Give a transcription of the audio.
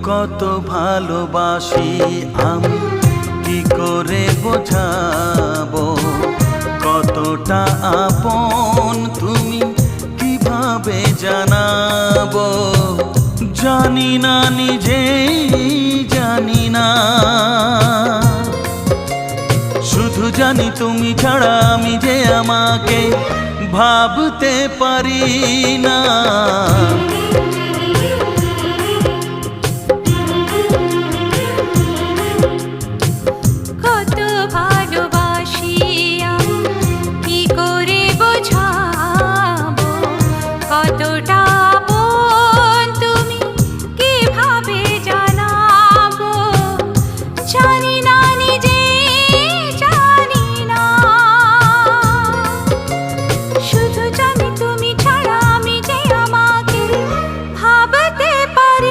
কত ভালোবাসি আমি কি করে বোঝাবো, কতটা আপন তুমি কিভাবে জানাবো। জানি না নিজেই জানি না, শুধু জানি তুমি ছাড়া আমি যে আমাকে ভাবতে পারি না।